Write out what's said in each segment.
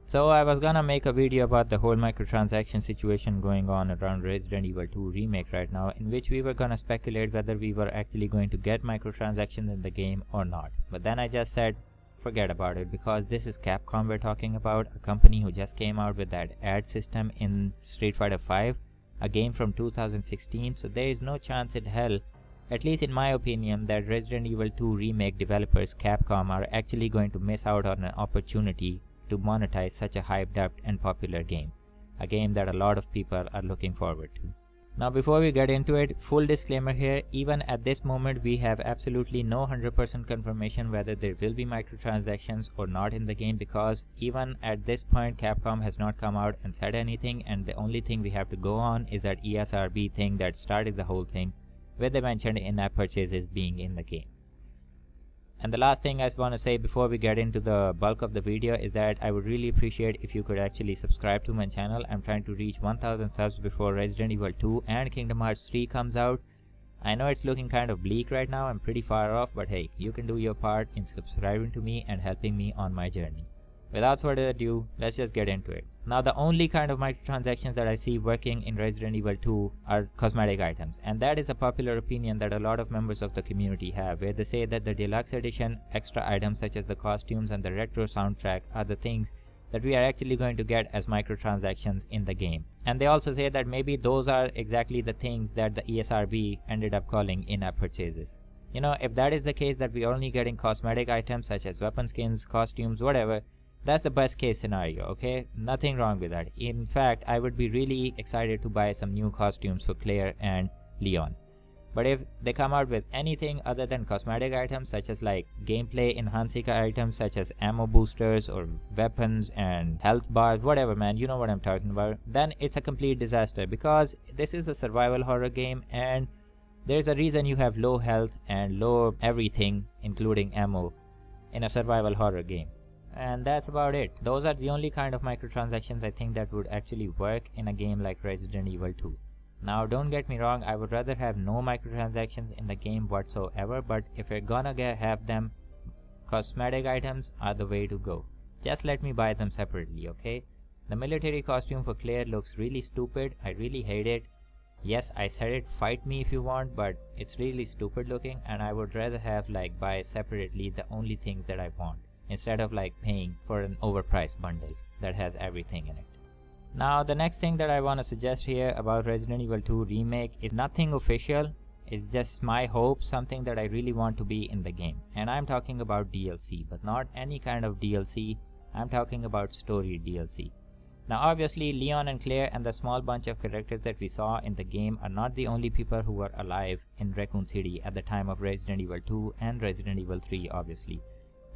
So I was gonna make a video about the whole microtransaction situation going on around Resident Evil 2 Remake right now, in which we were gonna speculate whether we were actually going to get microtransactions in the game or not. But then I just said forget about it, because this is Capcom we're talking about, a company who just came out with that ad system in Street Fighter V, a game from 2016, so there is no chance in hell, at least in my opinion, that Resident Evil 2 Remake developers Capcom are actually going to miss out on an opportunity to monetize such a hyped up and popular game, a game that a lot of people are looking forward to. Now before we get into it, full disclaimer here, even at this moment we have absolutely no 100% confirmation whether there will be microtransactions or not in the game, because even at this point Capcom has not come out and said anything, and the only thing we have to go on is that ESRB thing that started the whole thing, where they mentioned in-app purchases being in the game. And the last thing I want to say before we get into the bulk of the video is that I would really appreciate if you could actually subscribe to my channel. I'm trying to reach 1000 subs before Resident Evil 2 and Kingdom Hearts 3 comes out. I know it's looking kind of bleak right now, I'm pretty far off, but hey, you can do your part in subscribing to me and helping me on my journey. Without further ado, let's just get into it. Now the only kind of microtransactions that I see working in Resident Evil 2 are cosmetic items, and that is a popular opinion that a lot of members of the community have, where they say that the deluxe edition extra items such as the costumes and the retro soundtrack are the things that we are actually going to get as microtransactions in the game. And they also say that maybe those are exactly the things that the ESRB ended up calling in-app purchases. You know, if that is the case, that we are only getting cosmetic items such as weapon skins, costumes, whatever, that's the best case scenario, okay? Nothing wrong with that. In fact, I would be really excited to buy some new costumes for Claire and Leon. But if they come out with anything other than cosmetic items, such as like gameplay enhancing items such as ammo boosters or weapons and health bars, whatever man, you know what I'm talking about, then it's a complete disaster, because this is a survival horror game and there's a reason you have low health and low everything including ammo in a survival horror game. And that's about it. Those are the only kind of microtransactions I think that would actually work in a game like Resident Evil 2. Now don't get me wrong, I would rather have no microtransactions in the game whatsoever, but if you're gonna have them, cosmetic items are the way to go. Just let me buy them separately, okay? The military costume for Claire looks really stupid, I really hate it. Yes, I said it, fight me if you want, but it's really stupid looking, and I would rather have like buy separately the only things that I want, instead of like paying for an overpriced bundle that has everything in it. Now the next thing that I want to suggest here about Resident Evil 2 Remake is nothing official, it's just my hope, something that I really want to be in the game. And I'm talking about DLC, but not any kind of DLC, I'm talking about story DLC. Now obviously Leon and Claire and the small bunch of characters that we saw in the game are not the only people who were alive in Raccoon City at the time of Resident Evil 2 and Resident Evil 3 obviously.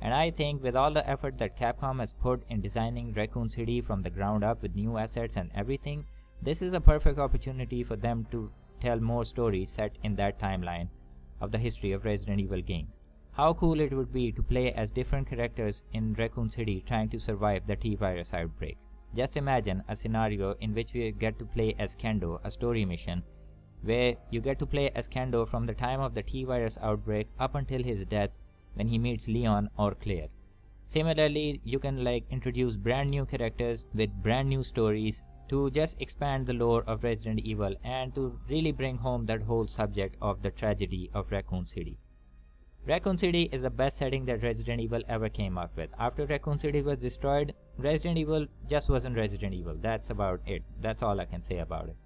And I think with all the effort that Capcom has put in designing Raccoon City from the ground up with new assets and everything, this is a perfect opportunity for them to tell more stories set in that timeline of the history of Resident Evil games. How cool it would be to play as different characters in Raccoon City trying to survive the T-virus outbreak. Just imagine a scenario in which we get to play as Kendo, a story mission, where you get to play as Kendo from the time of the T-virus outbreak up until his death, when he meets Leon or Claire. Similarly, you can like introduce brand new characters with brand new stories to just expand the lore of Resident Evil and to really bring home that whole subject of the tragedy of Raccoon City. Raccoon City is the best setting that Resident Evil ever came up with. After Raccoon City was destroyed, Resident Evil just wasn't Resident Evil. That's about it. That's all I can say about it.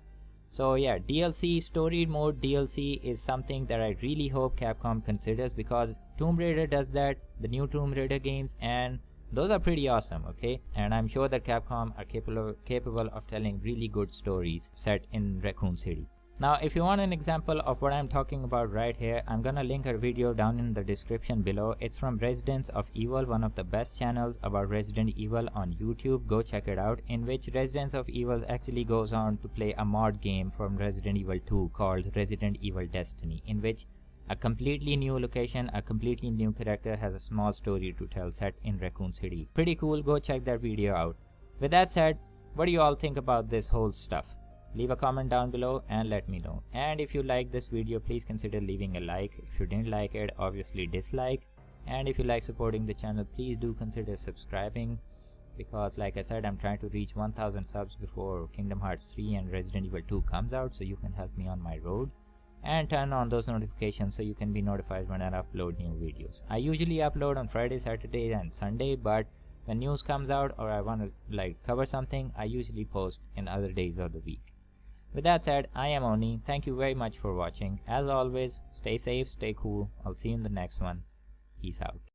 So yeah, DLC, story mode DLC is something that I really hope Capcom considers, because Tomb Raider does that, the new Tomb Raider games, and those are pretty awesome, okay? And I'm sure that Capcom are capable of telling really good stories set in Raccoon City. Now if you want an example of what I'm talking about right here, I'm gonna link a video down in the description below. It's from Residents of Evil, one of the best channels about Resident Evil on YouTube. Go check it out, in which Residents of Evil actually goes on to play a mod game from Resident Evil 2 called Resident Evil Destiny, in which a completely new location, a completely new character has a small story to tell set in Raccoon City. Pretty cool, go check that video out. With that said, what do you all think about this whole stuff? Leave a comment down below and let me know. And if you like this video, please consider leaving a like. If you didn't like it, obviously dislike. And if you like supporting the channel, please do consider subscribing. because like I said, I'm trying to reach 1000 subs before Kingdom Hearts 3 and Resident Evil 2 comes out, so you can help me on my road. And turn on those notifications so you can be notified when I upload new videos. I usually upload on Friday, Saturday and Sunday, but when news comes out or I want to cover something, I usually post in other days of the week. With that said, I am Oni. Thank you very much for watching. As always, stay safe, stay cool. I'll see you in the next one. Peace out.